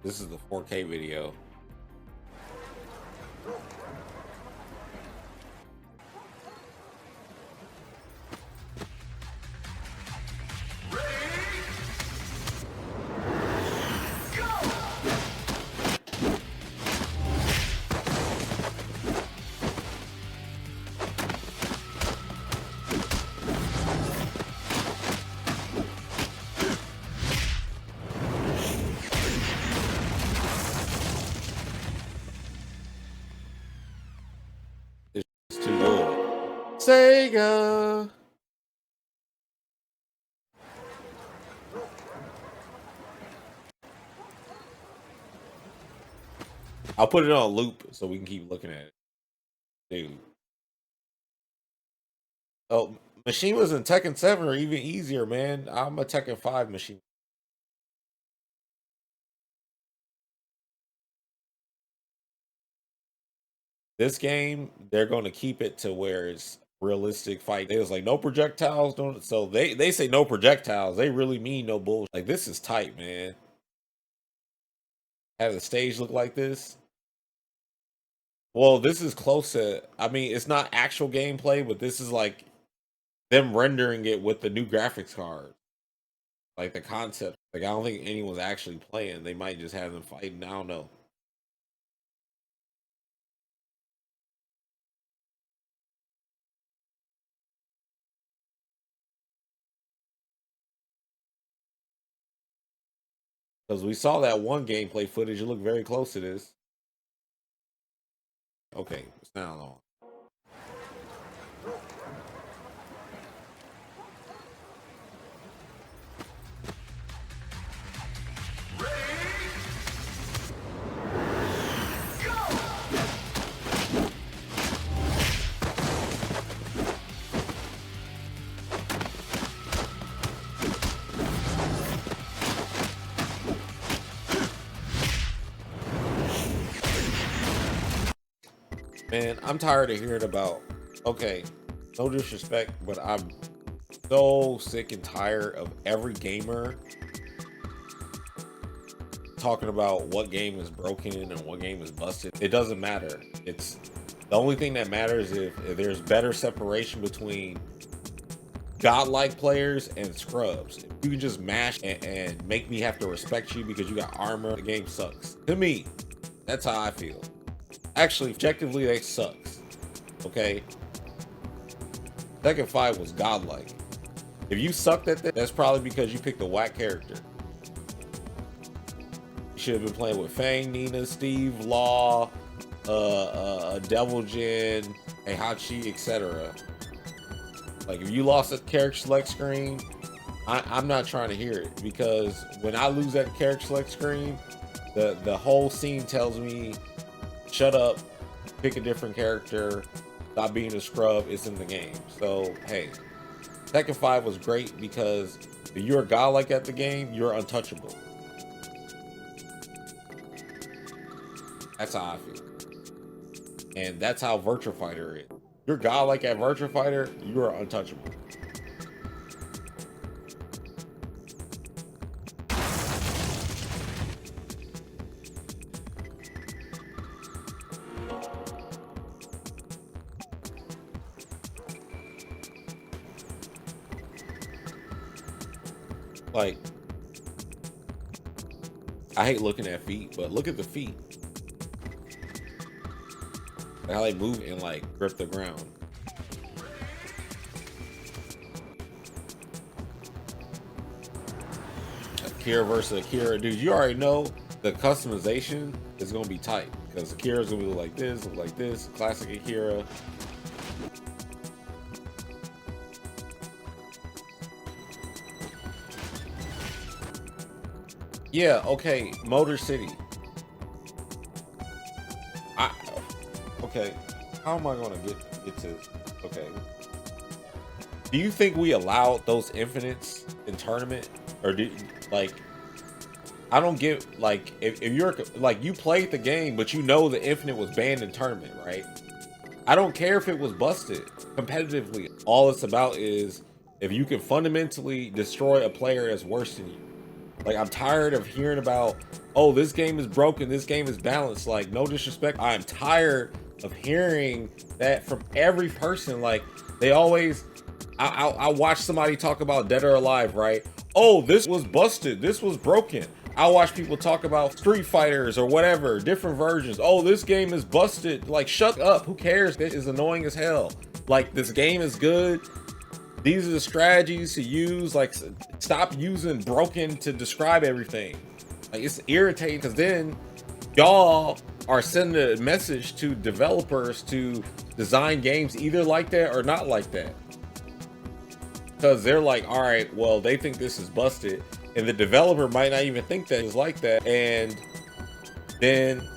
This is the 4K video. It's too good. Sega. I'll put it on a loop so we can keep looking at it. Dude. Oh, Mashima's in Tekken 7 are even easier, man. I'm a Tekken 5 machine. This game, they're going to keep it to where it's realistic fight. They was like no projectiles, don't. So they say no projectiles. They really mean no bullshit. Like this is tight, man. Have the stage look like this. Well, this is close to. I mean, it's not actual gameplay, but this is like them rendering it with the new graphics card. Like the concept. Like I don't think anyone's actually playing. They might just have them fighting. I don't know. Because we saw that one gameplay footage. It looked very close to this. Okay, it's now on. Man, I'm tired of hearing about. Okay, no disrespect, but I'm so sick and tired of every gamer talking about what game is broken and what game is busted. It doesn't matter. It's the only thing that matters if there's better separation between godlike players and scrubs. If you can just mash and make me have to respect you because you got armor, the game sucks. To me, that's how I feel. Actually, objectively, they sucks. Okay? Tekken 5 was godlike. If you sucked at that, that's probably because you picked a whack character. You should have been playing with Fang, Nina, Steve, Law, Devil Jin, Heihachi, etc. Like if you lost a character select screen, I'm not trying to hear it because when I lose that character select screen, the whole scene tells me, shut up, pick a different character, stop being a scrub, it's in the game. So hey, Tekken 5 was great because if you're a godlike at the game, you're untouchable. That's how I feel. And that's how Virtua Fighter is. You're godlike at Virtua Fighter, you are untouchable. Like, I hate looking at feet, but look at the feet. How they move and like grip the ground. Akira versus Akira, dude. You already know the customization is gonna be tight because Akira's gonna look like this, classic Akira. Yeah, okay, Motor City. Okay, how am I gonna get to? Okay, do you think we allowed those infinites in tournament, or do like? I don't get like if you're like you played the game, but you know the infinite was banned in tournament, right? I don't care if it was busted competitively. All it's about is if you can fundamentally destroy a player that's worse than you. Like, I'm tired of hearing about, oh, this game is broken, this game is balanced. Like, no disrespect, I'm tired of hearing that from every person. Like, they always, I watch somebody talk about Dead or Alive, right? Oh, this was busted, this was broken. I watch people talk about Street Fighters or whatever, different versions. Oh, this game is busted. Like, shut up, who cares? This is annoying as hell. Like, this game is good. These are the strategies to use. Like, stop using broken to describe everything. Like, it's irritating because then y'all are sending a message to developers to design games either like that or not like that. Because they're like, all right, well, they think this is busted. And the developer might not even think that it's like that. And then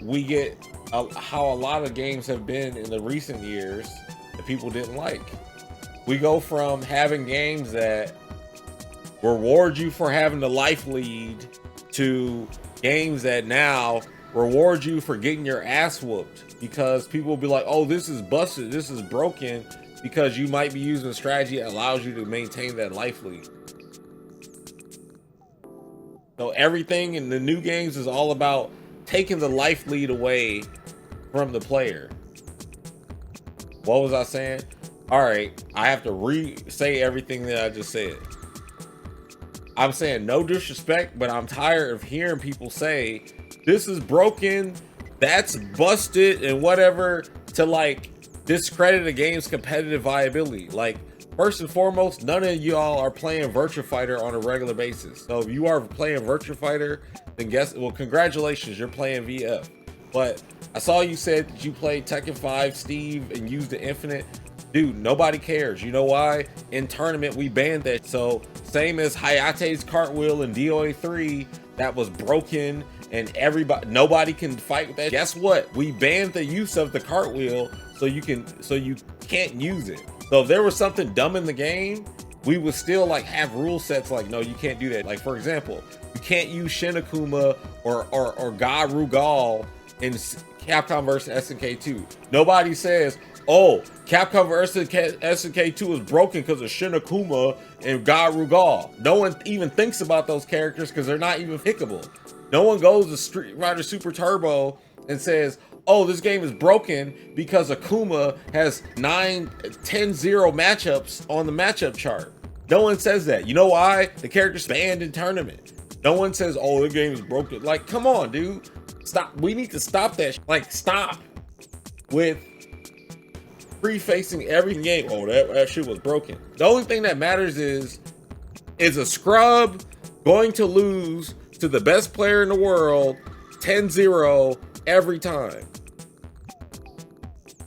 we get how a lot of games have been in the recent years that people didn't like. We go from having games that reward you for having the life lead to games that now reward you for getting your ass whooped, because people will be like, oh, this is busted, this is broken, because you might be using a strategy that allows you to maintain that life lead. So everything in the new games is all about taking the life lead away from the player. What was I saying? All right, I have to re-say everything that I just said. I'm saying no disrespect, but I'm tired of hearing people say this is broken, that's busted, and whatever, to like discredit a game's competitive viability. Like, first and foremost, none of y'all are playing Virtua Fighter on a regular basis. So if you are playing Virtua Fighter, then well, congratulations, you're playing VF. But I saw you said that you played Tekken 5, Steve, and used the Infinite. Dude, nobody cares. You know why? In tournament, we banned that. So same as Hayate's cartwheel in DOA 3, that was broken, and nobody can fight with that. Guess what? We banned the use of the cartwheel, so you can't use it. So if there was something dumb in the game, we would still like have rule sets like, no, you can't do that. Like, for example, you can't use Shin Akuma or God Rugal in Capcom vs SNK 2. Nobody says, oh, Capcom vs SNK 2 is broken because of Shin Akuma and God Rugal. No one even thinks about those characters because they're not even pickable. No one goes to Street Fighter Super Turbo and says, oh, this game is broken because Akuma has 10-0 matchups on the matchup chart. No one says that. You know why? The character's banned in tournament. No one says, oh, the game is broken. Like, come on, dude. Stop. We need to stop that. Like, stop with prefacing every game. Oh, that shit was broken. The only thing that matters is a scrub going to lose to the best player in the world 10-0 every time?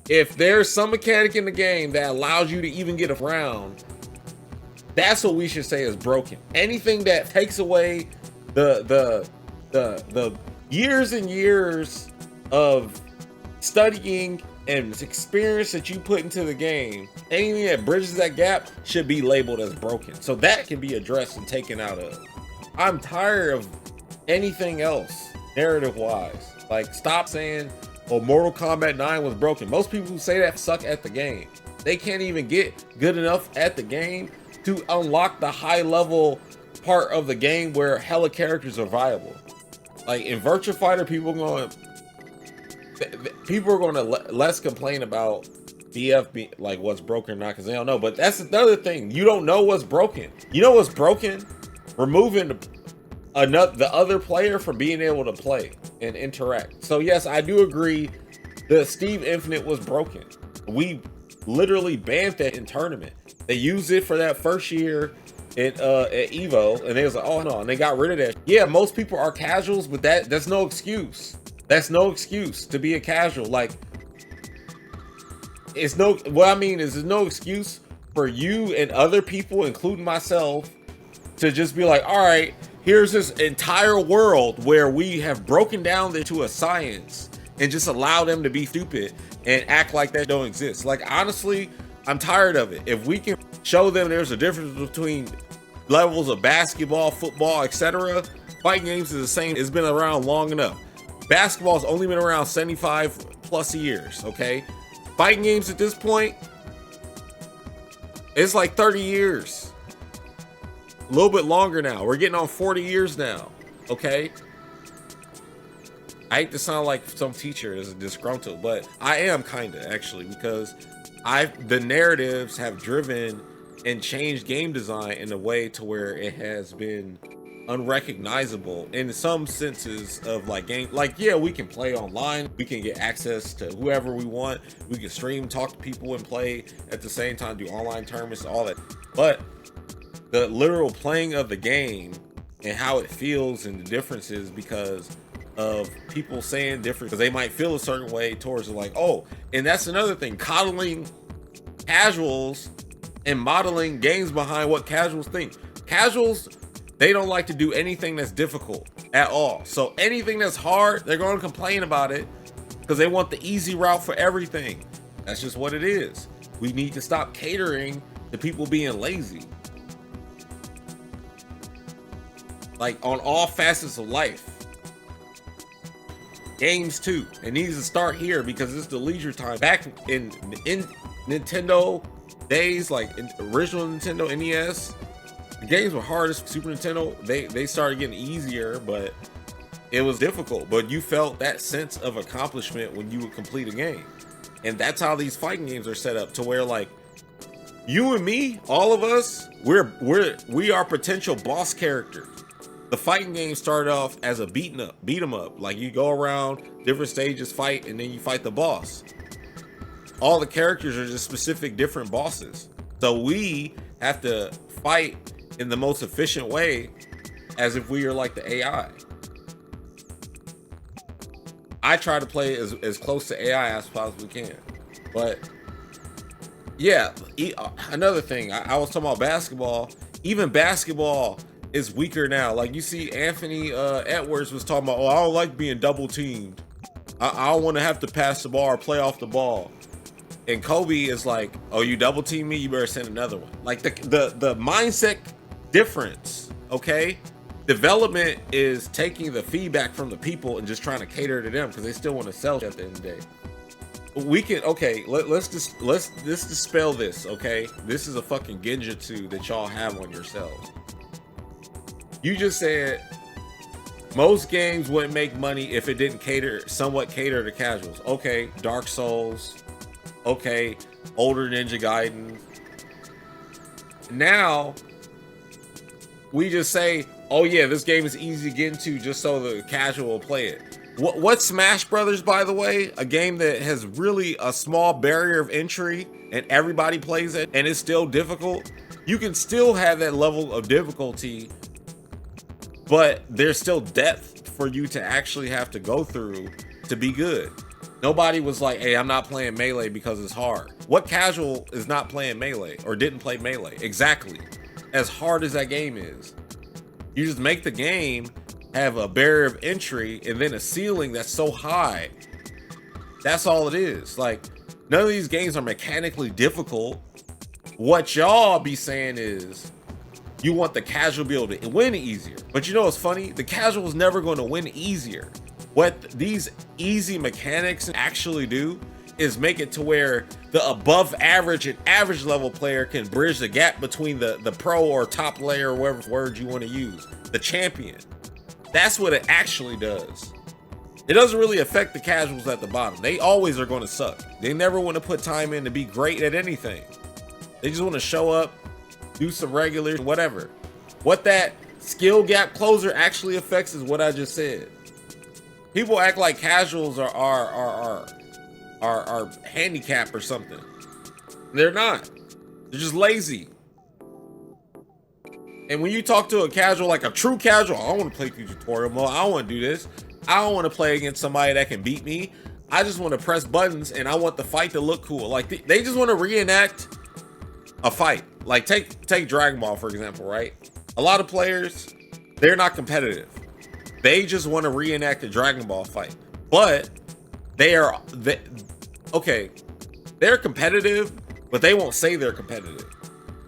If there's some mechanic in the game that allows you to even get a round, that's what we should say is broken. Anything that takes away the years and years of studying and experience that you put into the game, anything that bridges that gap should be labeled as broken. So that can be addressed and taken out of. I'm tired of anything else narrative wise. Like, stop saying, oh, Mortal Kombat 9 was broken. Most people who say that suck at the game. They can't even get good enough at the game to unlock the high level part of the game where hella characters are viable. Like in Virtua Fighter, people are going to less complain about BF being like what's broken or not because they don't know. But that's another thing. You don't know what's broken. You know what's broken? Removing the other player from being able to play and interact. So yes, I do agree the Steve Infinite was broken. We literally banned that in tournament. They used it for that first year at Evo, and they was like, oh no, and they got rid of that. Yeah, most people are casuals, but that's no excuse. That's no excuse to be a casual. Like, it's no, what I mean is there's no excuse for you and other people, including myself, to just be like, all right, here's this entire world where we have broken down into a science and just allow them to be stupid and act like that don't exist. Like, honestly, I'm tired of it. If we can show them there's a difference between levels of basketball, football, etc., fighting games is the same. It's been around long enough. Basketball's only been around 75 plus years, okay? Fighting games at this point, it's like 30 years. A little bit longer now. We're getting on 40 years now. Okay. I hate to sound like some teacher is disgruntled, but I am kinda actually, because the narratives have driven and changed game design in a way to where it has been unrecognizable in some senses of like game. Like, yeah, we can play online, we can get access to whoever we want, we can stream, talk to people, and play at the same time, do online tournaments, all that. But the literal playing of the game and how it feels and the differences because of people saying different, because they might feel a certain way towards it, like, oh, and that's another thing, coddling casuals and modeling games behind what casuals think. Casuals, they don't like to do anything that's difficult at all. So anything that's hard, they're going to complain about it because they want the easy route for everything. That's just what it is. We need to stop catering to people being lazy. Like on all facets of life. Games too. It needs to start here because it's the leisure time. Back in Nintendo days, like in original Nintendo NES, the games were hardest. Super Nintendo, they started getting easier, but it was difficult. But you felt that sense of accomplishment when you would complete a game. And that's how these fighting games are set up, to where like you and me, all of us, we are potential boss characters. The fighting game started off as a beat 'em up. Like you go around different stages, fight, and then you fight the boss. All the characters are just specific different bosses. So we have to fight in the most efficient way as if we are like the AI. I try to play as close to AI as possibly can. But yeah, another thing, I was talking about basketball. Even basketball is weaker now. Like you see Anthony Edwards was talking about, oh, I don't like being double teamed. I don't want to have to pass the ball or play off the ball. And Kobe is like, oh, you double team me, you better send another one. Like the mindset difference, okay? Development is taking the feedback from the people and just trying to cater to them because they still want to sell at the end of the day. We can, okay, let's dispel this, okay? This is a fucking genjutsu that y'all have on yourselves. You just said most games wouldn't make money if it didn't somewhat cater to casuals. Okay, Dark Souls. Okay, older Ninja Gaiden. Now, we just say, oh yeah, this game is easy to get into just so the casual will play it. What's Smash Brothers, by the way? A game that has really a small barrier of entry and everybody plays it and it's still difficult. You can still have that level of difficulty, but there's still depth for you to actually have to go through to be good. Nobody was like, hey, I'm not playing Melee because it's hard. What casual is not playing Melee or didn't play Melee? Exactly. As hard as that game is. You just make the game have a barrier of entry and then a ceiling that's so high. That's all it is. Like, none of these games are mechanically difficult. What y'all be saying is you want the casual to be able to win easier. But you know what's funny? The casual is never going to win easier. What these easy mechanics actually do is make it to where the above average and average level player can bridge the gap between the pro or top layer, or whatever word you want to use, the champion. That's what it actually does. It doesn't really affect the casuals at the bottom. They always are going to suck. They never want to put time in to be great at anything. They just want to show up, do some regular, whatever. What that skill gap closer actually affects is what I just said. People act like casuals are handicapped or something. They're not. They're just lazy. And when you talk to a casual, like a true casual, I don't want to play through tutorial mode. I don't want to do this. I don't want to play against somebody that can beat me. I just want to press buttons and I want the fight to look cool. Like they just want to reenact a fight. Like take Dragon Ball, for example, right? A lot of players, they're not competitive. They just want to reenact a Dragon Ball fight. But they're competitive, but they won't say they're competitive.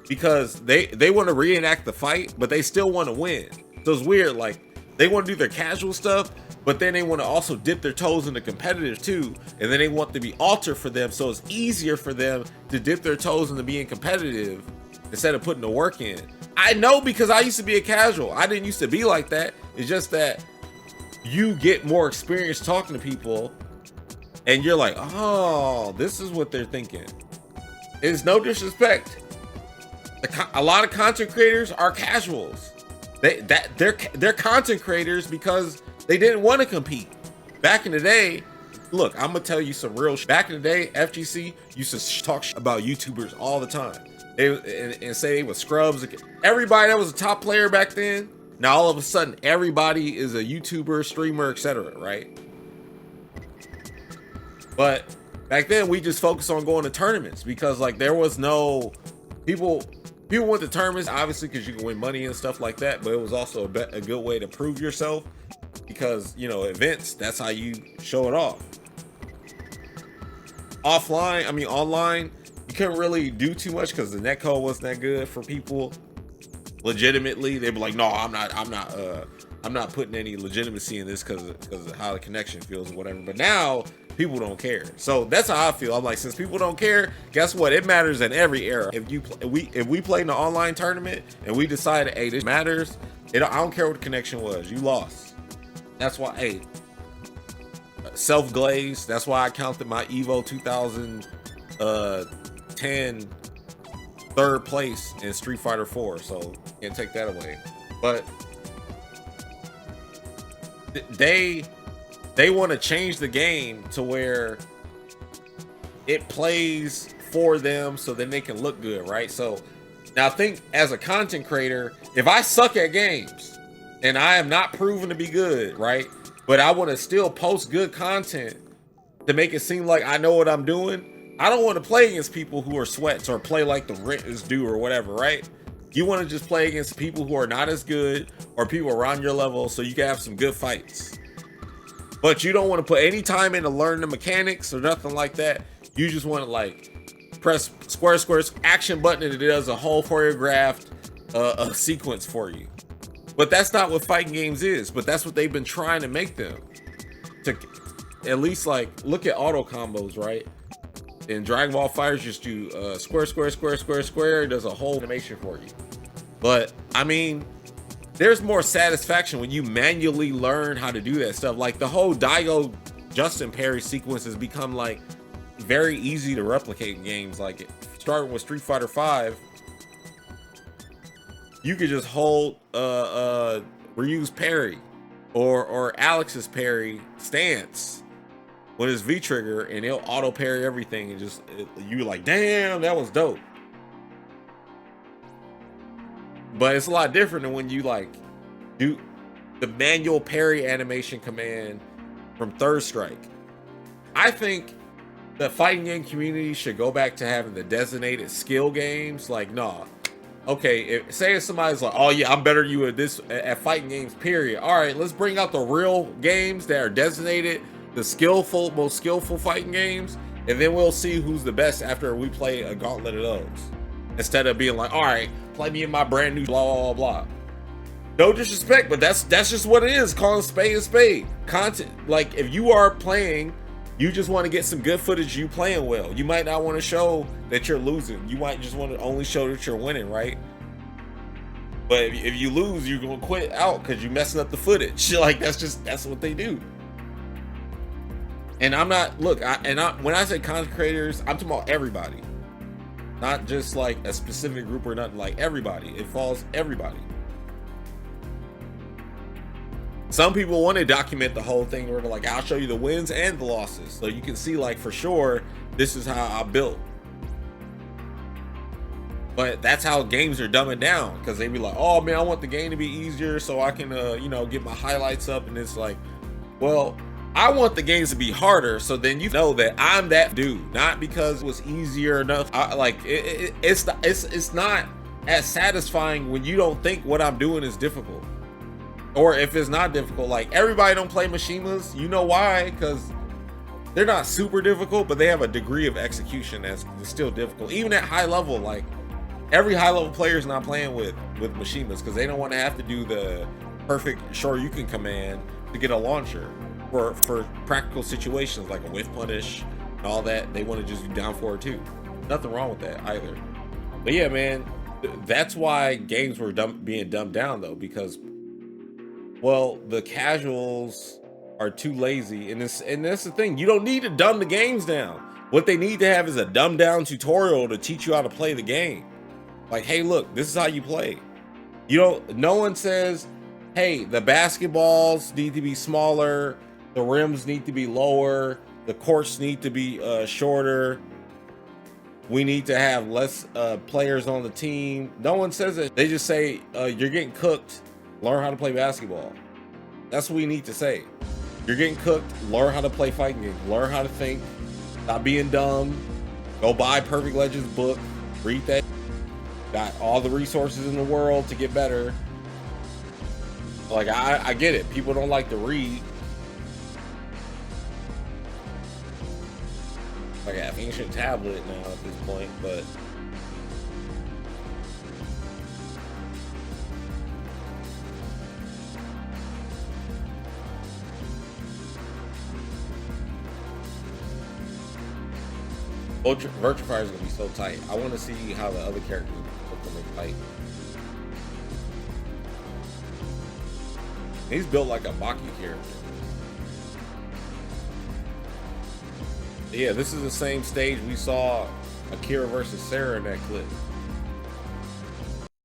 Because they want to reenact the fight, but they still want to win. So it's weird, like they want to do their casual stuff, but then they want to also dip their toes into competitive too, and then they want to be altered for them, so it's easier for them to dip their toes into being competitive instead of putting the work in. I know, because I used to be a casual. I didn't used to be like that. It's just that you get more experience talking to people and you're like, oh, this is what they're thinking. It's no disrespect. A lot of content creators are casuals. They're content creators because they didn't want to compete. Back in the day, look, I'm gonna tell you some real shit. Back in the day, FGC used to talk about YouTubers all the time. And say they were scrubs. Everybody that was a top player back then, now all of a sudden everybody is a YouTuber, streamer, etc. Right? But back then we just focused on going to tournaments because like there was no people went to tournaments obviously because you can win money and stuff like that, but it was also a good way to prove yourself because, you know, events, that's how you show it off. Online, you couldn't really do too much because the netcode wasn't that good for people. Legitimately, they'd be like, no, I'm not putting any legitimacy in this because of how the connection feels or whatever. But now people don't care. So that's how I feel. I'm like, since people don't care, guess what? It matters in every era. If we played in an online tournament and we decided, hey, this matters, I don't care what the connection was. You lost. That's why, hey, self-glaze. That's why I counted my Evo 2010 third place in Street Fighter 4. So can't take that away. But they want to change the game to where it plays for them so then they can look good, right? So now I think as a content creator, if I suck at games and I am not proven to be good, right? But I want to still post good content to make it seem like I know what I'm doing. I don't want to play against people who are sweats or play like the rent is due or whatever, right? You want to just play against people who are not as good or people around your level so you can have some good fights. But you don't want to put any time in to learn the mechanics or nothing like that. You just want to like press square action button and it does a whole choreographed a sequence for you. But that's not what fighting games is. But that's what they've been trying to make them. To at least like look at auto combos, right? In Dragon Ball FighterZ, just do square. It does a whole animation for you. But I mean, there's more satisfaction when you manually learn how to do that stuff. Like the whole Daigo Justin parry sequence has become like very easy to replicate in games. Like starting with Street Fighter 5, you could just hold Ryu's parry or Alex's parry stance with his V trigger, and he'll auto parry everything, and you're like, damn, that was dope. But it's a lot different than when you like do the manual parry animation command from Third Strike. I think the fighting game community should go back to having the designated skill games. Like, nah, okay, if somebody's like, oh yeah, I'm better than you at fighting games, period. All right, let's bring out the real games that are designated, the most skillful fighting games, and then we'll see who's the best after we play a gauntlet of those. Instead of being like, all right, play me in my brand new blah blah blah. No disrespect, but that's just what it is. Calling spade a spade. Content. Like if you are playing, you just want to get some good footage of you playing well. You might not want to show that you're losing. You might just want to only show that you're winning, right? But if you lose, you're gonna quit out because you're messing up the footage. Like that's what they do. And I'm not when I say content creators, I'm talking about everybody. Not just like a specific group or nothing, like everybody. It falls everybody. Some people want to document the whole thing where they're like, I'll show you the wins and the losses. So you can see like for sure, this is how I built. But that's how games are dumbing down, because they be like, oh man, I want the game to be easier so I can, get my highlights up. And it's like, well, I want the games to be harder, so then you know that I'm that dude, not because it was easier enough. It's not as satisfying when you don't think what I'm doing is difficult, or if it's not difficult. Like everybody don't play Mishimas, you know why? Because they're not super difficult, but they have a degree of execution that's still difficult, even at high level. Like every high level player is not playing with Mishimas because they don't want to have to do the perfect Shoryuken command to get a launcher. For practical situations like a whiff punish and all that, they want to just do down forward too. Nothing wrong with that either. But yeah, man, That's why games were being dumbed down though, because well, the casuals are too lazy, and that's the thing. You don't need to dumb the games down. What they need to have is a dumbed down tutorial to teach you how to play the game. Like, hey, look, this is how you play. You don't. No one says, hey, the basketballs need to be smaller, the rims need to be lower, the courts need to be shorter. We need to have less players on the team. No one says it. They just say, you're getting cooked. Learn how to play basketball. That's what we need to say. You're getting cooked. Learn how to play fighting games. Learn how to think. Stop being dumb. Go buy Perfect Legends book. Read that. Got all the resources in the world to get better. Like, I get it. People don't like to read. Like an ancient tablet now at this point, but Virtua Fighter is gonna be so tight. I want to see how the other characters look when they fight. He's built like a Maki character. Yeah, this is the same stage we saw Akira versus Sarah in that clip.